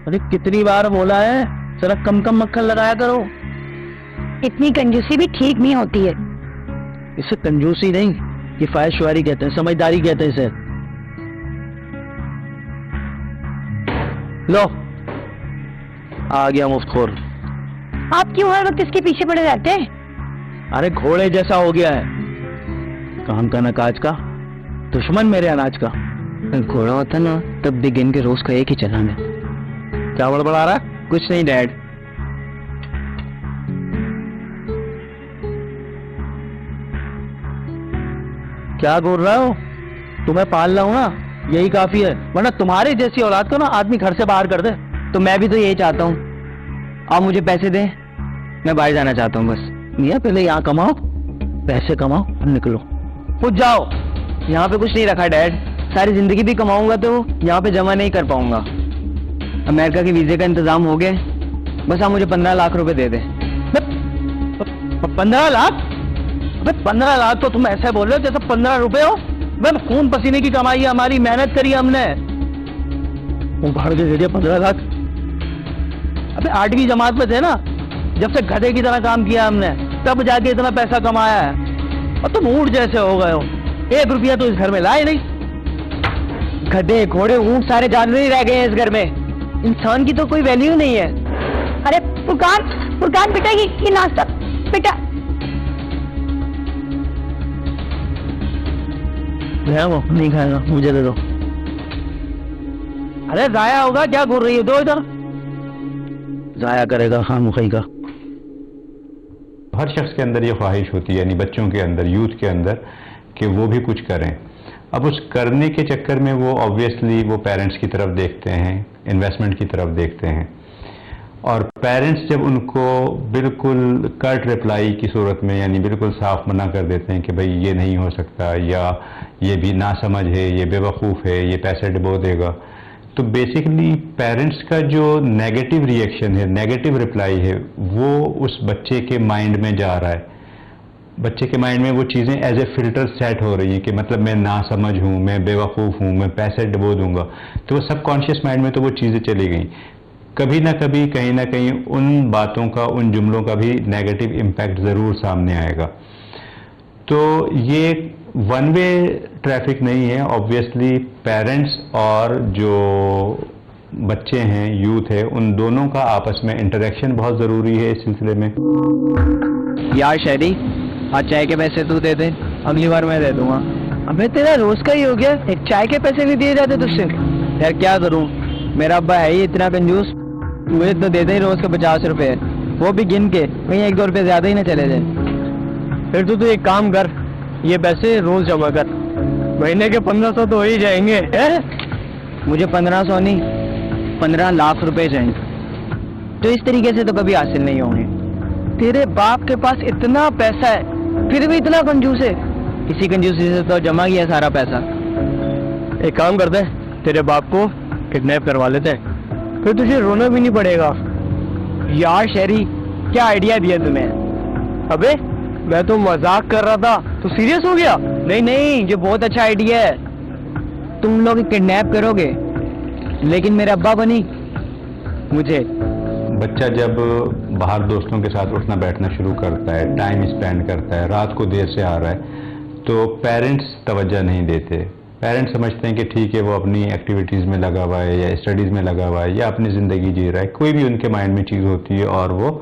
अरे कितनी बार बोला है, जरा कम कम मक्खन लगाया करो। इतनी कंजूसी भी ठीक नहीं होती है। इसे कंजूसी नहीं, किफायतशुआरी कहते हैं, समझदारी कहते हैं इसे। लो आ गया मुफ्तखोर। आप क्यों हर वक्त इसके पीछे पड़े रहते हैं? अरे घोड़े जैसा हो गया है, काम का न काज का, दुश्मन मेरे अनाज का। घोड़ा होता ना तब भी गिन के रोज का एक ही चलान है। क्या बड़बड़ा रहा? कुछ नहीं डैड। क्या बोल रहा हो? तुम्हें पाल रहा हूं ना, यही काफी है, वरना तुम्हारी जैसी औलाद को ना आदमी घर से बाहर कर दे। तो मैं भी तो यही चाहता हूँ। आप मुझे पैसे दें, मैं बाहर जाना चाहता हूँ बस। मियां पहले यहाँ कमाओ, पैसे कमाओ और निकलो, पूछ जाओ। यहाँ पे कुछ नहीं रखा डैड, सारी जिंदगी भी कमाऊंगा तो यहाँ पे जमा नहीं कर पाऊंगा। अमेरिका के वीजे का इंतजाम हो गया, बस आप मुझे 15 लाख रुपए दे दें। 15 लाख? अबे 15 लाख तो तुम ऐसे बोल रहे हो जैसे 15 रुपए हो। मैं खून पसीने की कमाई है हमारी, मेहनत करी हमने, उभाड़ के दे दिया 15 लाख। अबे 8वीं जमात में थे ना, जब से गधे की तरह काम किया हमने, तब जाके इतना पैसा कमाया है। और तुम ऊँट जैसे हो गए हो, 1 रुपया तो इस घर में लाए नहीं। गधे घोड़े ऊँट सारे जानवर ही रह गए हैं इस घर में, इंसान की तो कोई वैल्यू नहीं है। अरे फुरकान बेटा, ये नाश्ता बेटा। वो नहीं खाएगा, मुझे दे दो। अरे जाया होगा, क्या घूर रही है? दो इधर। जाया करेगा खामखी का। हर शख्स के अंदर ये ख्वाहिश होती है, यानी बच्चों के अंदर, यूथ के अंदर, कि वो भी कुछ करें। अब उस करने के चक्कर में वो ऑब्वियसली वो पेरेंट्स की तरफ देखते हैं, इन्वेस्टमेंट की तरफ देखते हैं, और पेरेंट्स जब उनको बिल्कुल कट रिप्लाई की सूरत में, यानी बिल्कुल साफ मना कर देते हैं कि भाई ये नहीं हो सकता, या ये भी नासमझ है, ये बेवकूफ़ है, ये पैसे डुबो देगा, तो बेसिकली पेरेंट्स का जो नेगेटिव रिएक्शन है, नेगेटिव रिप्लाई है, वो उस बच्चे के माइंड में जा रहा है। बच्चे के माइंड में वो चीज़ें एज ए फिल्टर सेट हो रही हैं कि मतलब मैं नासमझ हूँ, मैं बेवकूफ़ हूँ, मैं पैसे डुबो दूंगा। तो वो सबकॉन्शियस माइंड में तो वो चीज़ें चली गई। कभी ना कभी, कहीं ना कहीं उन बातों का, उन जुमलों का भी नेगेटिव इम्पैक्ट ज़रूर सामने आएगा। तो ये वन वे ट्रैफिक नहीं है। ऑब्वियसली पेरेंट्स और जो बच्चे हैं, यूथ है, उन दोनों का आपस में इंटरेक्शन बहुत ज़रूरी है इस सिलसिले में। यार शहरी, आज चाय के पैसे तू दे दे, अगली बार मैं दे दूंगा। अबे तेरा रोज का ही हो गया, एक चाय के पैसे नहीं दिए जाते तुझसे। यार क्या करूं, मेरा अब्बा है ही इतना कंजूस, मुझे तो देते ही रोज के 50 रुपए, वो भी गिन के, कहीं 1-2 रुपए ज्यादा ही ना चले जाए। फिर तू तो एक काम कर, ये पैसे रोज जमा कर, महीने के 1500 तो हो ही जाएंगे। मुझे 1500 नहीं, 15 लाख रुपए चाहिए। तो इस तरीके से तो कभी हासिल नहीं होंगे। तेरे बाप के पास इतना पैसा है, फिर भी इतना कंजूस है। इसी कंजूसी से तो जमा किया सारा पैसा। एक काम करते हैं, तेरे बाप को किडनैप करवा लेते हैं, फिर तुझे रोना भी नहीं पड़ेगा। यार शहरी, क्या आइडिया दिया तुम्हें? अबे मैं तो मजाक कर रहा था, तू सीरियस हो गया? नहीं नहीं, ये बहुत अच्छा आइडिया है। तुम लोग किडनैप करोगे, लेकिन मेरे अब्बा बनी मुझे। बच्चा जब बाहर दोस्तों के साथ उठना बैठना शुरू करता है, टाइम स्पेंड करता है, रात को देर से आ रहा है, तो पेरेंट्स तवज्जो नहीं देते। पेरेंट्स समझते हैं कि ठीक है, वो अपनी एक्टिविटीज़ में लगा हुआ है, या स्टडीज़ में लगा हुआ है, या अपनी ज़िंदगी जी रहा है। कोई भी उनके माइंड में चीज़ होती है और वो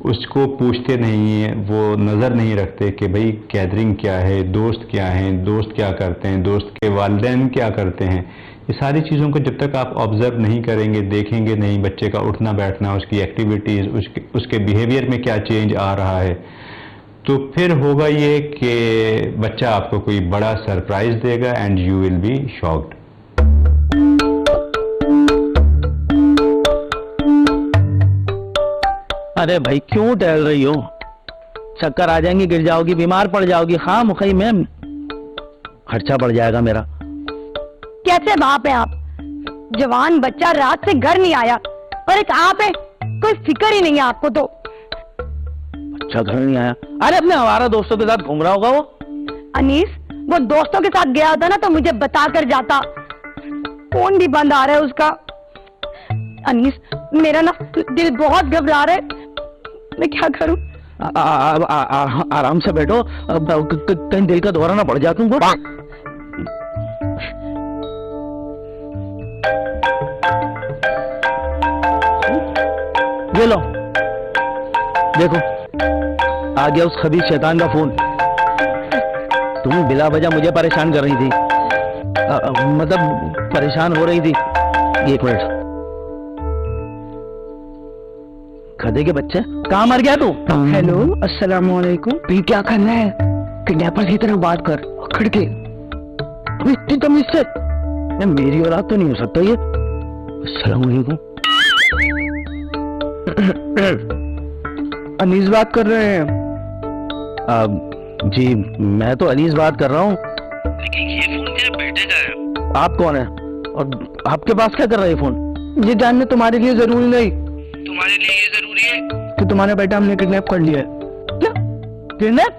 उसको पूछते नहीं हैं, वो नज़र नहीं रखते कि भाई गैदरिंग क्या है, दोस्त क्या हैं, दोस्त क्या करते हैं, दोस्त के वालिदैन क्या करते हैं। ये सारी चीज़ों को जब तक आप ऑब्जर्व नहीं करेंगे, देखेंगे नहीं, बच्चे का उठना बैठना, उसकी एक्टिविटीज़, उसके बिहेवियर में क्या चेंज आ रहा है, तो फिर होगा ये कि बच्चा आपको कोई बड़ा सरप्राइज देगा and you will be shocked. अरे भाई क्यों टहल रही हो? चक्कर आ जाएंगी, गिर जाओगी, बीमार पड़ जाओगी, खामखी में खर्चा बढ़ जाएगा मेरा। कैसे बाप है आप? जवान बच्चा रात से घर नहीं आया, और एक आप है, कोई फिक्र ही नहीं है आपको। तो अच्छा घर नहीं आया? अरे अपने हमारा दोस्तों के साथ घूम रहा होगा वो। अनीस, वो दोस्तों के साथ गया होता ना तो मुझे बता कर जाता। फोन भी बंद आ रहा है उसका। अनीस, मेरा ना दिल बहुत घबरा रहा है, मैं क्या करूं? आराम से बैठो, कहीं दिल का दौरा ना पड़ जाए तुमको। ये लो, देखो आ गया उस खबीज शैतान का फोन। तुम बिला वजह मुझे परेशान कर रही थी, मतलब परेशान हो रही थी। एक मिनट, गधे के बच्चे, कहाँ मर गया तू? हेलो, अस्सलाम वालेकुम। भी क्या करना है? किडनैपर की तरह बात कर, अकड़ के। इतनी तमीज से? मेरी औलाद तो नहीं हो सकता ये। अस्सलाम वालेकुम। अनीस बात कर रहे हैं। जी मैं तो अनीस बात कर रहा हूँ, लेकिन ये फोन तेरे बेटे का है। आप कौन है और आपके पास क्या कर रहा है ये फोन? ये जानना तुम्हारे लिए जरूरी नहीं। तुम्हारे लिए ये जरूरी है कि तुम्हारा बेटा हमने किडनैप कर लिया है। क्या? किडनैप?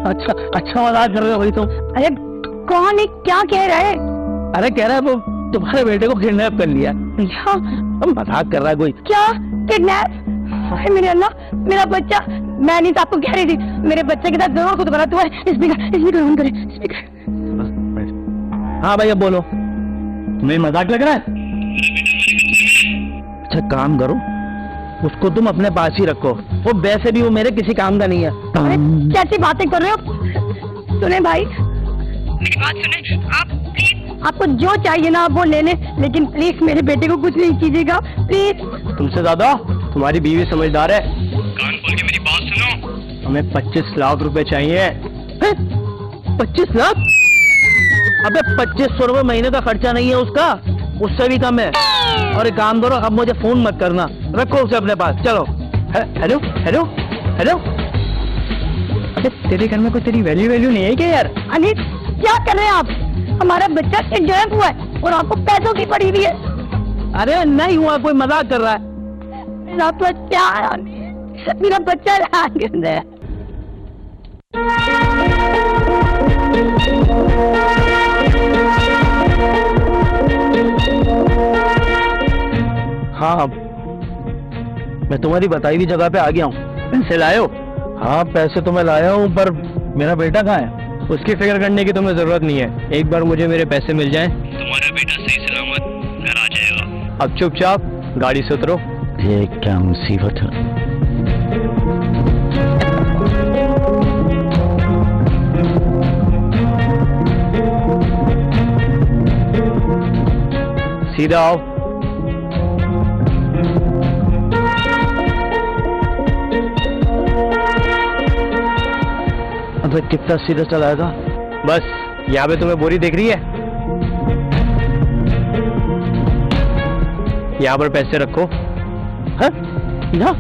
अच्छा मजाक कर रहे हो भाई तुम। अरे कौन है, क्या कह रहा है? अरे कह रहा है वो तुम्हारे बेटे को किडनैप कर लिया। क्या मजाक कर रहा है कोई। क्या किडनैप? हाय मेरे अल्लाह, मेरा बच्चा। मैं नहीं आपको कह रही थी, मेरे बच्चे के साथ जरूर कुछ गलत हुआ है। स्पीकर ऑन करें, स्पीकर। हाँ भाई अब बोलो, तुम्हें मजाक लग रहा है? अच्छा काम करो, उसको तुम अपने पास ही रखो, वो वैसे भी वो मेरे किसी काम का नहीं है। अरे कैसी बातें कर रहे हो? सुने भाई, मेरी बात सुने आप प्लीज। आपको जो चाहिए ना आप वो ले लें, लेकिन प्लीज मेरे बेटे को कुछ नहीं कीजिएगा प्लीज। तुमसे ज्यादा तुम्हारी बीवी समझदार है। कान खोल के मेरी बात सुनो। हमें 25 लाख रुपए चाहिए। 25 लाख? अबे 2500 रुपए महीने का खर्चा नहीं है उसका, उससे भी कम है। और एक काम करो, अब मुझे फोन मत करना, रखो उसे अपने पास। चलो। Hello hello hello. अबे तेरे घर में कोई तेरी वैल्यू नहीं है क्या यार? अनिल क्या कर रहे हैं आप? हमारा बच्चा किडनैप हुआ है और आपको पैसों की पड़ी हुई है। अरे नहीं हुआ, कोई मजाक कर रहा है। मेरा बच्चा, मेरा बच्चा है। हाँ मैं तुम्हारी बताई हुई जगह पे आ गया हूँ। पैसे लाए हो? हाँ पैसे तो मैं लाया हूँ, पर मेरा बेटा कहाँ है? उसकी फिक्र करने की तुम्हें जरूरत नहीं है। एक बार मुझे मेरे पैसे मिल जाएं, तुम्हारा बेटा सही सलामत घर आ जाएगा। अब चुपचाप गाड़ी से उतरो। ये क्या मुसीबत है। सीधा आओ। अबे कितना सीधा चलाएगा? बस यहाँ पे तुम्हें बोरी दिख रही है, यहाँ पर पैसे रखो। है? यहाँ?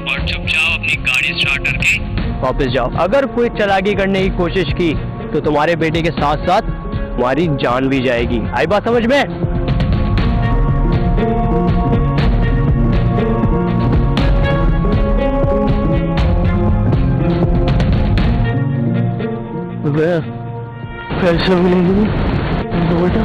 और चुपचाप अपनी गाड़ी स्टार्ट करके वापस जाओ। अगर कोई चालाकी करने की कोशिश की तो तुम्हारे बेटे के साथ साथ तुम्हारी जान भी जाएगी। आई बात समझ में? पैसे मिलेंगे बेटा?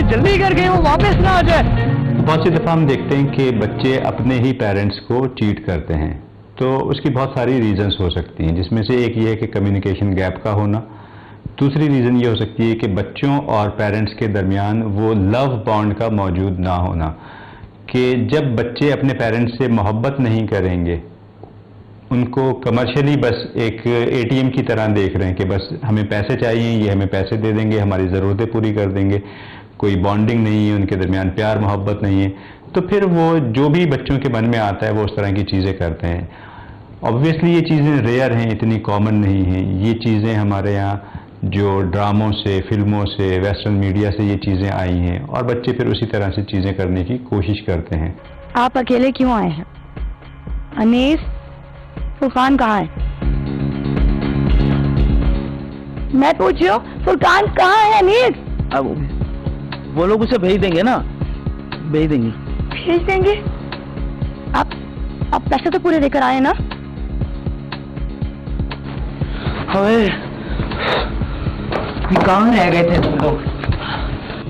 जल्दी करके वो वापस ना आ जाए। बहुत सी दफ़ा हम देखते हैं कि बच्चे अपने ही पेरेंट्स को चीट करते हैं, तो उसकी बहुत सारी रीजंस हो सकती हैं, जिसमें से एक ये है कि कम्युनिकेशन गैप का होना। दूसरी रीज़न ये हो सकती है कि बच्चों और पेरेंट्स के दरमियान वो लव बॉन्ड का मौजूद ना होना, कि जब बच्चे अपने पेरेंट्स से मोहब्बत नहीं करेंगे, उनको कमर्शियली बस एक एटीएम की तरह देख रहे हैं कि बस हमें पैसे चाहिए, ये हमें पैसे दे देंगे, हमारी ज़रूरतें पूरी कर देंगे, कोई बॉन्डिंग नहीं है, उनके दरमियान प्यार मोहब्बत नहीं है, तो फिर वो जो भी बच्चों के मन में आता है वो उस तरह की चीज़ें करते हैं। ऑब्वियसली ये चीज़ें रेयर हैं, इतनी कॉमन नहीं हैं। ये चीज़ें हमारे यहाँ जो ड्रामों से, फिल्मों से, वेस्टर्न मीडिया से ये चीज़ें आई हैं, और बच्चे फिर उसी तरह से चीज़ें करने की कोशिश करते हैं। आप अकेले क्यों आए हैं? अनीस, फुरकान कहाँ है? मैं पूछ रही हूँ, फुरकान कहाँ है अनीस? अब वो लोग उसे भेज देंगे ना, भेज देंगे। भेज देंगे? आप पैसे तो पूरे लेकर आए ना? अबे कहाँ रह गए थे तुम लोग?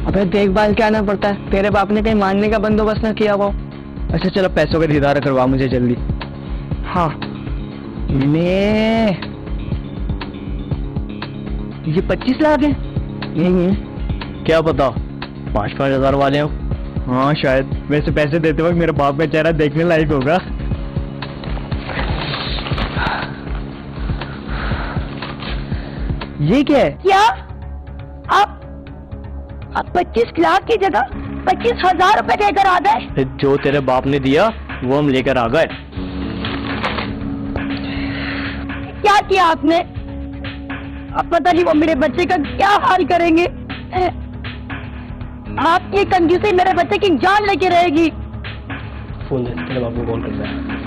अबे देखभाल क्या आना पड़ता है, तेरे बाप ने कहीं मारने का बंदोबस्त ना किया वो। अच्छा चलो पैसों का दीदार करवा मुझे जल्दी। हाँ मैं ये 25 लाख है। क्या पता 5-5 हजार वाले हो। हाँ शायद, वैसे पैसे देते वक्त मेरे बाप का चेहरा देखने लायक होगा। ये क्या है? क्या आप 25 लाख की जगह 25,000 रुपए लेकर आ गए? जो तेरे बाप ने दिया वो हम लेकर आ गए। क्या किया आपने? अब पता नहीं वो मेरे बच्चे का क्या हाल करेंगे। आपकी कंजूसी मेरे बच्चे की जान लेके रहेगी। फोन दे, तेरे बाप को कॉल करता है।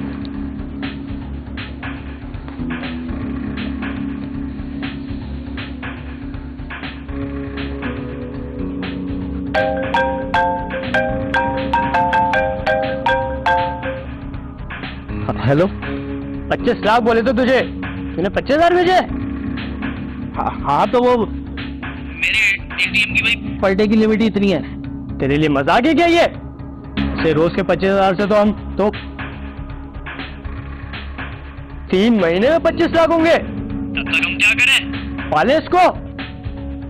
हेलो, 25 लाख बोले तो तुझे, तूने 25,000 भेजे? हाँ तो वो मेरे एटीएम की भाई पर डे की लिमिट ही इतनी है। तेरे लिए मजाक है क्या ये? से रोज के 25,000 से तो हम तो 3 महीने में 25 लाख होंगे। तब तक हम क्या करें? पाले इसको।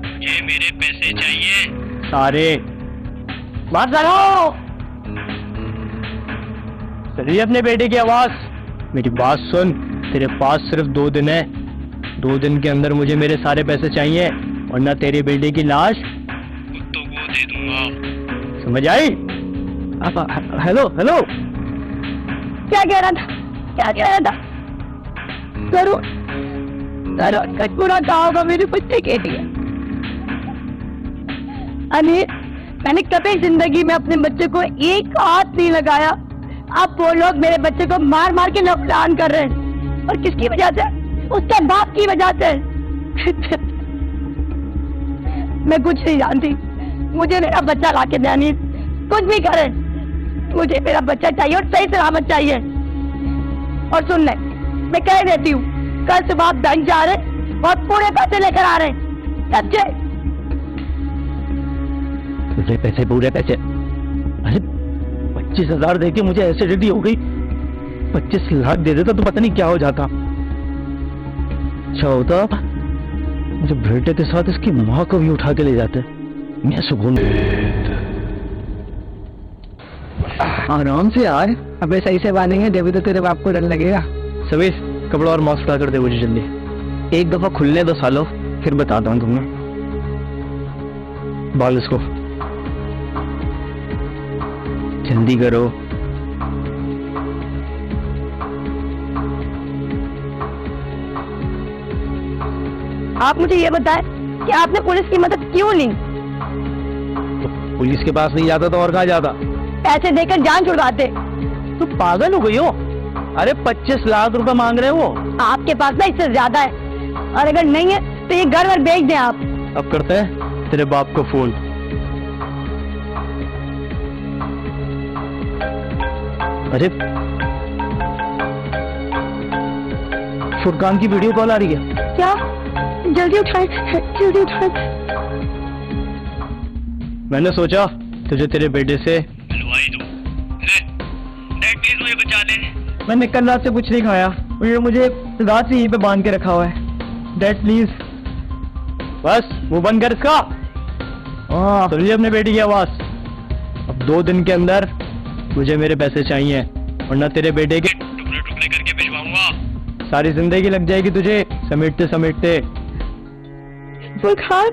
मुझे मेरे पैसे चाहिए सारे मार डालो। चलिए अपने बेटे की आवाज, मेरी बात सुन। तेरे पास सिर्फ 2 दिन है, 2 दिन के अंदर मुझे मेरे सारे पैसे चाहिए, वरना तेरे बेटे की लाश कुत्तों को दे दूंगा। समझ आई? हेलो हेलो, क्या कह रहा था? क्या कह रहा था? जरूर पूरा कहा होगा मेरे बच्चे के लिए। अनिल, मैंने कभी जिंदगी में अपने बच्चे को एक हाथ नहीं लगाया। अब वो लोग मेरे बच्चे को मार मार के नुकसान कर रहे हैं, और किसकी वजह से? उसके बाप की वजह से। मैं कुछ नहीं जानती, मुझे मेरा बच्चा लाके दे अनिल, कुछ भी करे, मुझे मेरा बच्चा चाहिए और सही सलामत चाहिए। और सुन ले, मैं कह देती हूँ, कल सुबह आप बैंक जा रहे और पूरे पैसे लेकर आ रहे हैं। समझे? तुझे पैसे, पूरे पैसे? अरे 25,000 देके मुझे एसिडिटी हो गई। 25 लाख दे देता तो पता नहीं क्या हो जाता। अच्छा होता मुझे बेटे के साथ इसकी माँ को भी उठा के ले जाते, मैं सुकून। आराम से यार, अबे सही से बांधेंगे देवी तो तेरे बाप को डर लगेगा। सवेश कपड़ा और मास्क उठा कर दे मुझे जल्दी। एक दफा खुलने दो सालो, फिर बताता हूँ तुम्हें। बाल इसको जल्दी करो। आप मुझे ये बताएं कि आपने पुलिस की मदद क्यों ली? तो पुलिस के पास नहीं जाता तो और कहाँ जाता? पैसे देकर जान छुड़वाते। तू पागल हो गई हो? अरे 25 लाख रुपए मांग रहे हैं वो। आपके पास ना इससे ज्यादा है, और अगर नहीं है तो ये घर वर बेच दें आप। अब करते हैं तेरे बाप को फोन। अरे फुरकान की वीडियो कॉल आ रही है। क्या? जल्दी उठाएं, जल्दी उठाएं। मैंने सोचा तुझे तेरे बेटे से मिलवाई दूं। डैड प्लीज मुझे बचा ले। मैंने कल रात से कुछ नहीं खाया, और मुझे रात से यहीं पे बांध के रखा हुआ है। Dad please. बस वो बंद कर इसका। हाँ सुन लिया अपने बेटे की आवाज। अब 2 दिन के अंदर मुझे मेरे पैसे चाहिए, वरना तेरे बेटे के टुकड़े टुकड़े करके भिजवाऊंगा। सारी जिंदगी लग जाएगी तुझे समेटते समेटते। फुरकान,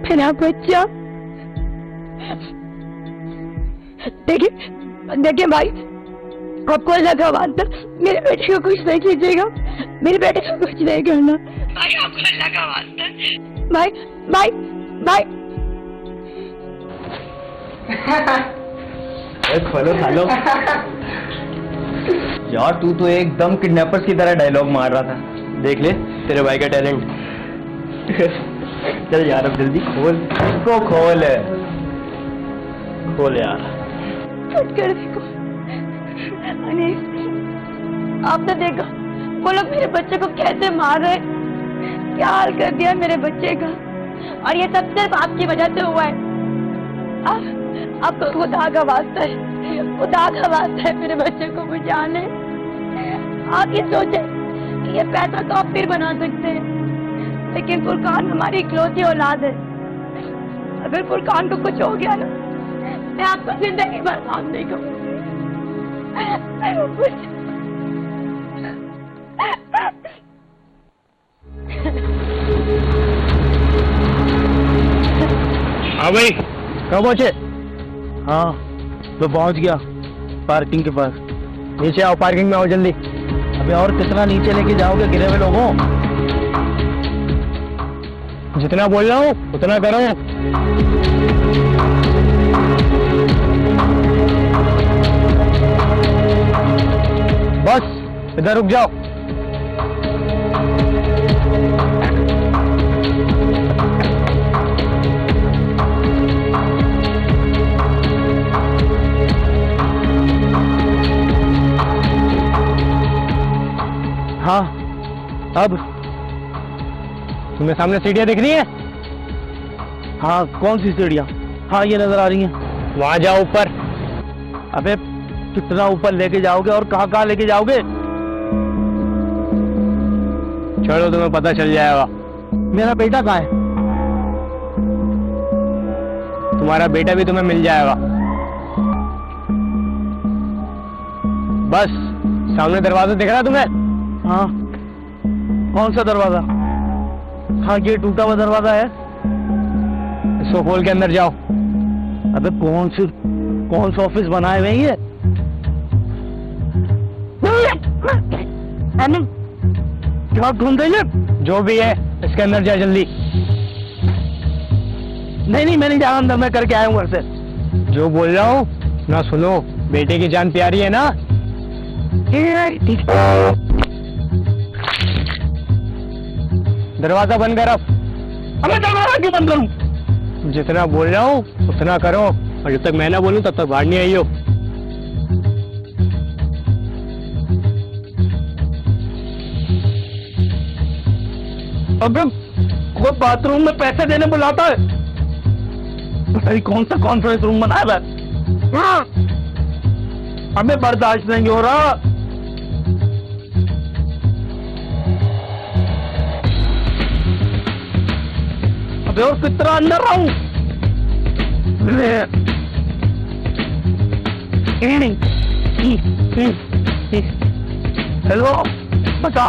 मेरा बच्चा। देखिए भाई, आपको लगा बात, मेरे बेटे को कुछ नहीं कीजिएगा, मेरे बेटे को कुछ नहीं करना। भाई आपको अल्लाह का वास्ता है। भाई भाई भाई खोलो खा लो। यार तू तो एकदम किडनैपर्स की तरह डायलॉग मार रहा था। देख ले तेरे भाई का टैलेंट। चल यार अब जल्दी खोल इसको, खोल खोल यार। कट कर देखो अनीस, आपने देखा वो लोग मेरे बच्चे को कैसे मार रहे, क्या हाल कर दिया मेरे बच्चे का, और ये सब सिर्फ आपकी वजह से हुआ है। आपको खुदा का वास्ता है, खुदा का वास्ता है मेरे बच्चे को बचा ले। आप ये सोचे कि ये पैसा तो आप फिर बना सकते हैं, लेकिन फुरकान हमारी इकलौती औलाद है। अगर फुरकान को कुछ हो गया ना, मैं आपको जिंदगी भर माफ नहीं करूंगा। हाँ भाई कब पहुंचे? हाँ तो पहुंच गया पार्किंग के पास। नीचे आओ, पार्किंग में आओ जल्दी। अबे और कितना नीचे लेके जाओगे गिरे हुए लोगों? जितना बोल रहा हूँ उतना करो। बस इधर रुक जाओ। हाँ अब तुम्हें सामने सीढ़ियाँ दिख रही है? हाँ कौन सी सीढ़ियाँ? हाँ ये नजर आ रही हैं। वहां जाओ ऊपर। अबे कितना ऊपर लेके जाओगे और कहाँ कहाँ लेके जाओगे? चलो तुम्हें पता चल जाएगा। मेरा बेटा कहाँ है? तुम्हारा बेटा भी तुम्हें मिल जाएगा। बस सामने दरवाजा दिख रहा है तुम्हें? हाँ कौन सा दरवाजा? हाँ ये टूटा हुआ दरवाजा है, इसको खोल के अंदर जाओ। अबे कौन सा ऑफिस बनाए हुए हैं ये? क्या ढूंढ रही है? जो भी है इसके अंदर जा जल्दी। नहीं मैं नहीं जा रहा अंदर, मैं करके आया हूँ घर से। जो बोल रहा हूँ ना सुनो, बेटे की जान प्यारी है ना। दरवाजा बंद कर। अब मैं दरवाजा क्यों बंद करूं? जितना बोल रहा हूँ उतना करो, और जब तक मैं ना बोलूं तब तक बाहर नहीं आई हो। अबे कोई बाथरूम में पैसे देने बुलाता है? पता नहीं कौन सा कॉन्फ्रेंस रूम बनाया है। हमें बर्दाश्त नहीं हो रहा। और कितना अंदर रहूं? हेलो बता।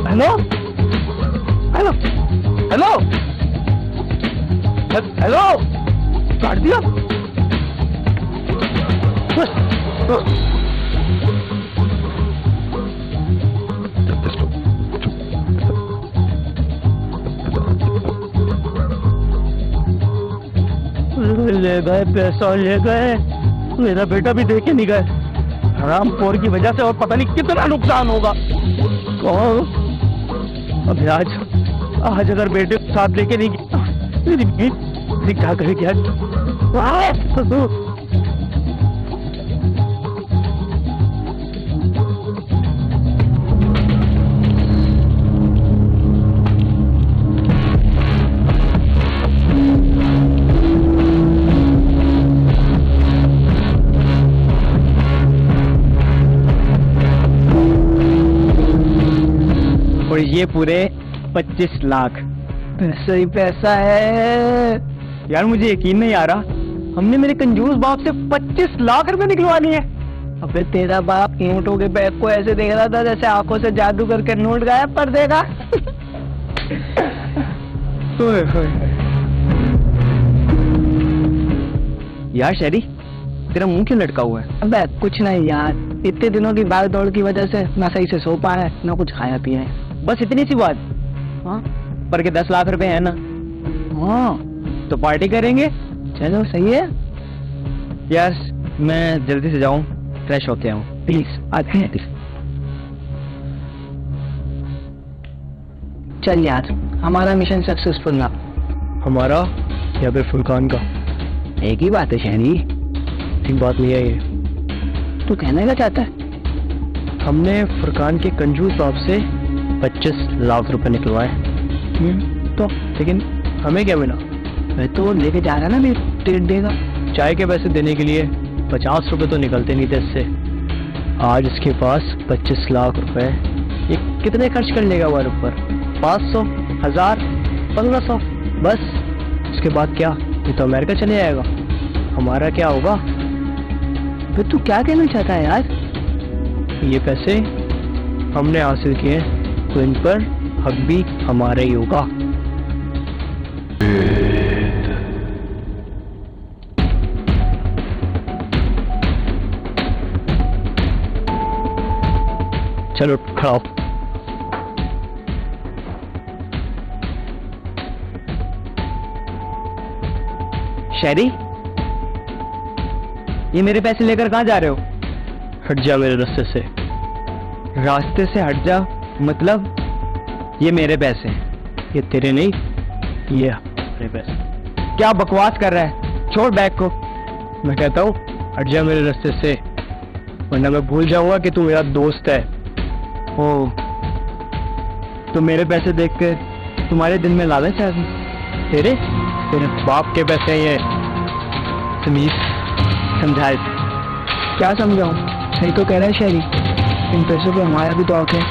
हेलो हेलो हेलो हेलो काट दिया। ले गए पैसा, ले गए मेरा बेटा भी देखे नहीं गए। हरामखोर की वजह से और पता नहीं कितना नुकसान होगा। अभी आज अगर बेटे को साथ लेके नहीं गया क्या करेगी आज? और ये पूरे 25 लाख पैसा ही पैसा है। यार मुझे यकीन नहीं आ रहा, हमने मेरे कंजूस बाप से 25 लाख रुपए निकलवा लिए। अबे तेरा बाप नोटों के बैग को ऐसे देख रहा था जैसे आंखों से जादू करके नोट गायब कर देगा। यार शहरी, तेरा मुंह क्यों लटका हुआ है? अबे कुछ नहीं यार, इतने दिनों की भाग दौड़ की वजह से ना सही से सो पाया है, ना कुछ खाया पिया है। बस इतनी सी बात? हाँ पर के 10 लाख रुपए है ना, हाँ, तो पार्टी करेंगे। चलो सही है। यार मैं जल्दी से जाऊं, फ्रेश होके आऊं। प्लीज आते हैं। चल यार, हमारा मिशन सक्सेसफुल ना। हमारा या फिर फुरकान का? एक ही बात है शहरी। ठीक बात नहीं है ये। तू कहने का चाहता है? हमने फुरकान के कंजूस बाप से 25 लाख रुपए निकलवाए। तो लेकिन हमें क्या मिला? मैं तो लेके जा रहा ना, भी ट्रीट देगा। चाय के पैसे देने के लिए 50 रुपए तो निकलते नहीं थे इससे। आज इसके पास 25 लाख रुपए। ये कितने खर्च कर लेगा हमारे ऊपर? 500, 1000, 1500 बस। इसके बाद क्या? ये तो अमेरिका चले जाएगा। हमारा क्या होगा? फिर तू क्या कहना चाहता है यार? ये पैसे हमने हासिल किए, तो इन पर हक भी हमारा ही होगा। चलो खड़ा हो। शहरी, ये मेरे पैसे लेकर कहाँ जा रहे हो? हट जा मेरे रास्ते से। रास्ते से हट जा मतलब? ये मेरे पैसे हैं। ये तेरे नहीं, ये मेरे पैसे। क्या बकवास कर रहा है? छोड़ बैग को। मैं कहता हूँ हट जा मेरे रास्ते से, वरना मैं भूल जाऊंगा कि तू मेरा दोस्त है। ओ, तो मेरे पैसे देख कर तुम्हारे दिल में लालच है? तेरे बाप के पैसे हैं ये। समीर, समझा। क्या समझाऊं? सही तो कह रहा है शहरी, इन पैसों पे हमारा भी तो हक है।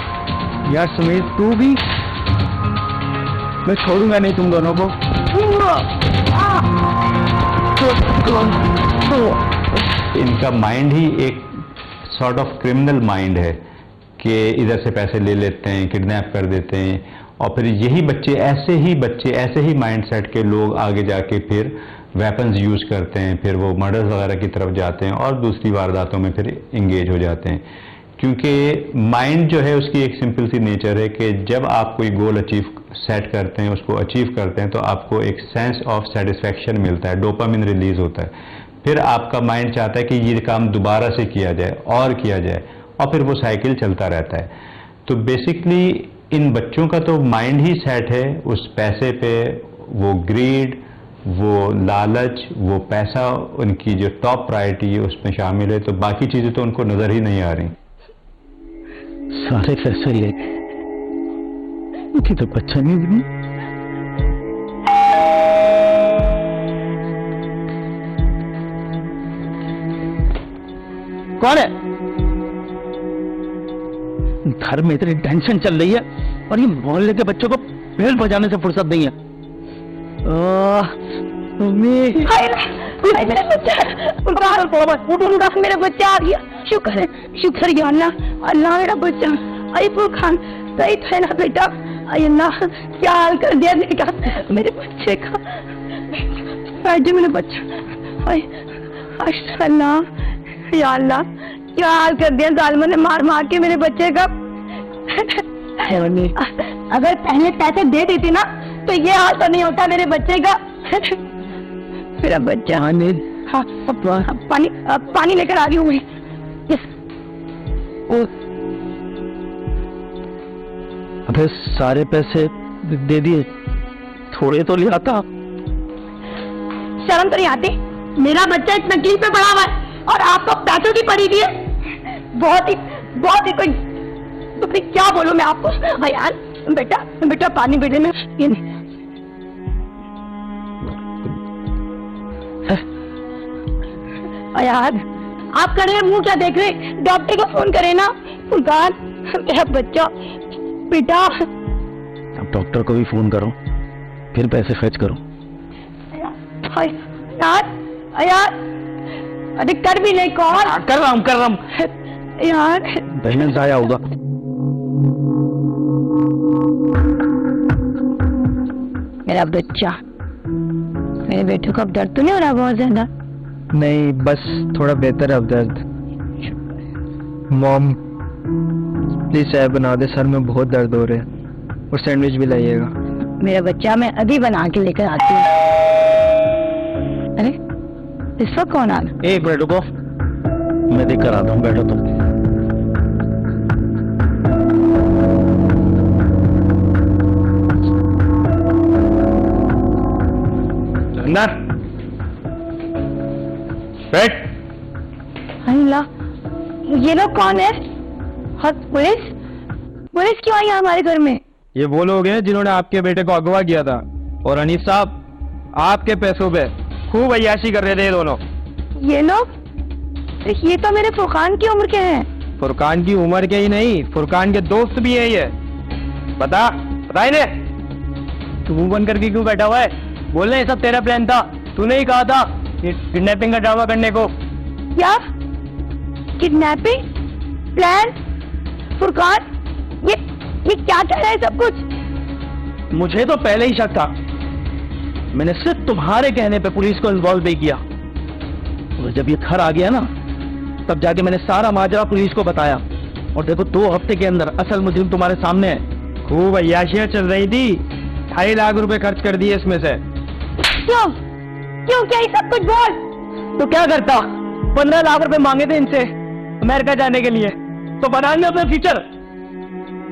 यार समीर, तू भी। मैं छोड़ूंगा नहीं तुम दोनों को। इनका माइंड ही एक सॉर्ट ऑफ क्रिमिनल माइंड है कि इधर से पैसे ले लेते हैं, किडनैप कर देते हैं, और फिर यही बच्चे ऐसे ही माइंडसेट के लोग आगे जाके फिर वेपन्स यूज करते हैं, फिर वो मर्डर्स वगैरह की तरफ जाते हैं और दूसरी वारदातों में फिर इंगेज हो जाते हैं। क्योंकि माइंड जो है उसकी एक सिंपल सी नेचर है कि जब आप कोई गोल सेट करते हैं, उसको अचीव करते हैं, तो आपको एक सेंस ऑफ सेटिस्फैक्शन मिलता है, डोपामिन रिलीज होता है। फिर आपका माइंड चाहता है कि ये काम दोबारा से किया जाए और किया जाए, और फिर वो साइकिल चलता रहता है। तो बेसिकली इन बच्चों का तो माइंड ही सेट है उस पैसे पे। वो ग्रीड, वो लालच, वो पैसा उनकी जो टॉप प्रायोरिटी है उसमें शामिल है, तो बाकी चीजें तो उनको नजर ही नहीं आ रही। सारे पैसे ले तो बच्चा नहीं बनी। कौन है? घर में इतनी टेंशन चल रही है और ये मोहल्ले के बच्चों को बेल बजाने से फुर्सत नहीं है। मेरा बच्चा आ गया। शुक्र या अल्लाह, अल्लाह मेरा बच्चा। अरे फुरकान, सही था ना बेटा? अरे अल्लाह, क्या हाल कर दिया मेरे बच्चे का। बैठ जा मेरा बच्चा। अल्लाह या अल्लाह, क्या हाल कर दिया जालिमों ने मार मार के मेरे बच्चे का। अगर पहले पैसे दे देती ना तो ये हाल तो नहीं होता मेरे बच्चे का। मेरा बच्चा। हाँ, पानी लेकर आ रही हूँ। अबे सारे पैसे दे दिए, थोड़े तो लिया था। शर्म तो नहीं आती? मेरा बच्चा इस नकील पे पड़ा हुआ है और आपको पैसों की पड़ी हुई है। बहुत ही कोई, तो फिर क्या बोलूं मैं आपको? यार बेटा पानी बेटे में ये नहीं। यार आप खड़े मुंह क्या देख रहे? डॉक्टर को फोन करे ना। फुरकान, मेरा बच्चा बेटा। अब डॉक्टर को भी फोन करो, फिर पैसे खर्च करो। यार अरे कर भी नहीं। कौन? कर रहा हूँ यार। बहन जाया होगा। मेरा बच्चा, मेरे बेटे को अब दर्द तो नहीं हो रहा बहुत ज्यादा? नहीं, बस थोड़ा बेहतर है अब दर्द। मॉम प्लीज चाय बना दे, सर में बहुत दर्द हो रहे हैं। और सैंडविच भी लाइएगा। मेरा बच्चा मैं अभी बना के लेकर आती हूँ। अरे इस वक्त कौन आ रहा? एक मिनट रुको, मैं देख कर आता हूँ, बैठो तुम। अंदर बैठ। अल्लाह, ये लोग कौन है? और पुलिस पुलिस क्यों आई है हमारे घर में? ये वो लोग हैं जिन्होंने आपके बेटे को अगवा किया था। और हनीफ साहब आपके पैसों पे खूब अय्याशी कर रहे थे ये दोनों। ये लोग? ये तो मेरे फुरकान की उम्र के हैं। फुरकान की उम्र के ही नहीं, फुरकान के दोस्त भी है ये। बता इन्हें। तू मुंह बंद करके क्यों बैठा हुआ है? बोलने ये सब तेरा प्लान था, तूने ही कहा था किडनैपिंग का ड्रामा करने को। क्या किडनैपिंग प्लान? फुरकान ये क्या कह रहा है सब कुछ? मुझे तो पहले ही शक था, मैंने सिर्फ तुम्हारे कहने पे पुलिस को इन्वॉल्व नहीं किया। और जब ये घर आ गया ना, तब जाके मैंने सारा माजरा पुलिस को बताया। और देखो 2 हफ्ते के अंदर असल मुजरिम तुम्हारे सामने है। खूब अय्याशियां चल रही थी, 2.5 लाख रुपए खर्च कर दिए इसमें से। क्यों क्यों क्या ये सब कुछ बोल? तो क्या करता? 15 लाख रुपए मांगे थे इनसे अमेरिका जाने के लिए, तो बनाएंगे अपना फ्यूचर।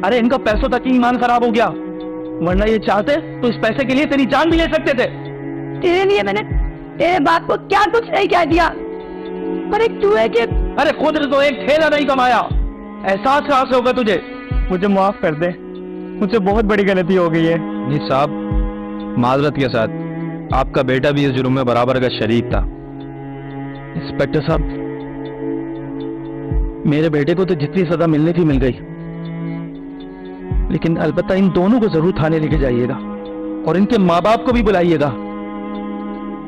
अरे इनका पैसों तक ही ईमान खराब हो गया, वरना ये चाहते तो इस पैसे के लिए तेरी जान भी ले सकते थे। तेरे लिए मैंने तेरे बाप को क्या कुछ नहीं कह दिया, पर एक चूहे के। अरे खुद ने तो एक ठेला नहीं कमाया, एहसास कहां से होगा तुझे? मुझे माफ कर दे, मुझसे बहुत बड़ी गलती हो गई है। नहीं साहब, माजरत के साथ, आपका बेटा भी इस जुर्म में बराबर का शरीक था। इंस्पेक्टर साहब, मेरे बेटे को तो जितनी सजा मिलनी थी मिल गई, लेकिन अलबत्ता इन दोनों को जरूर थाने लेके जाइएगा और इनके माँ बाप को भी बुलाइएगा,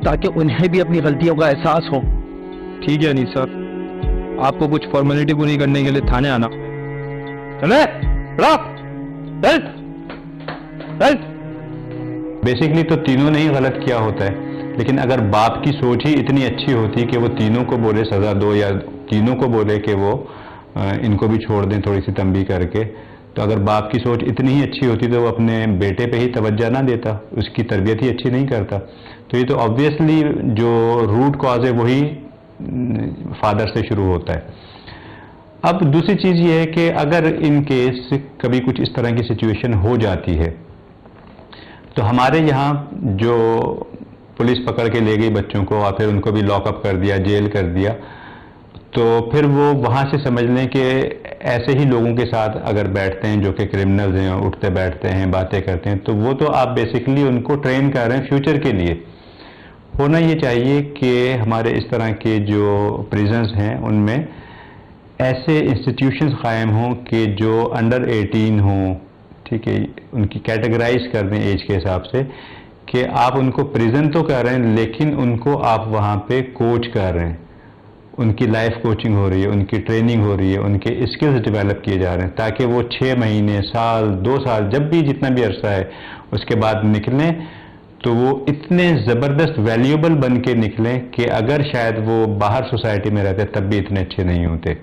ताकि उन्हें भी अपनी गलतियों का एहसास हो। ठीक है नहीं सर, आपको कुछ फॉर्मेलिटी पूरी करने के लिए थाने आना। चले बेसिकली तो तीनों ने ही गलत किया होता है, लेकिन अगर बाप की सोच ही इतनी अच्छी होती कि वो तीनों को बोले सजा दो, या तीनों को बोले कि वो इनको भी छोड़ दें थोड़ी सी तंबी करके, तो अगर बाप की सोच इतनी ही अच्छी होती तो वो अपने बेटे पे ही तवज्जो ना देता, उसकी तरबियत ही अच्छी नहीं करता। तो ये तो ऑब्वियसली जो रूट कॉज है वही फादर से शुरू होता है। अब दूसरी चीज़ ये है कि अगर इन केस कभी कुछ इस तरह की सिचुएशन हो जाती है, तो हमारे यहाँ जो पुलिस पकड़ के ले गई बच्चों को और फिर उनको भी लॉकअप कर दिया, जेल कर दिया, तो फिर वो वहाँ से समझ लें कि ऐसे ही लोगों के साथ अगर बैठते हैं जो कि क्रिमिनल्स हैं, उठते बैठते हैं, बातें करते हैं, तो वो तो आप बेसिकली उनको ट्रेन कर रहे हैं फ्यूचर के लिए। होना ये चाहिए कि हमारे इस तरह के जो प्रिजन्स हैं उनमें ऐसे इंस्टीट्यूशंस कायम हों कि जो अंडर 18 हों, ठीक है, उनकी कैटेगराइज कर दें एज के हिसाब से, कि आप उनको प्रिजन तो कर रहे हैं लेकिन उनको आप वहाँ पे कोच कर रहे हैं, उनकी लाइफ कोचिंग हो रही है, उनकी ट्रेनिंग हो रही है, उनके स्किल्स डेवलप किए जा रहे हैं, ताकि वो 6 महीने, साल, 2 साल, जब भी जितना भी अरसा है उसके बाद निकलें तो वो इतने ज़बरदस्त वैल्यूएबल बन के निकलें कि अगर शायद वो बाहर सोसाइटी में रहते तब भी इतने अच्छे नहीं होते।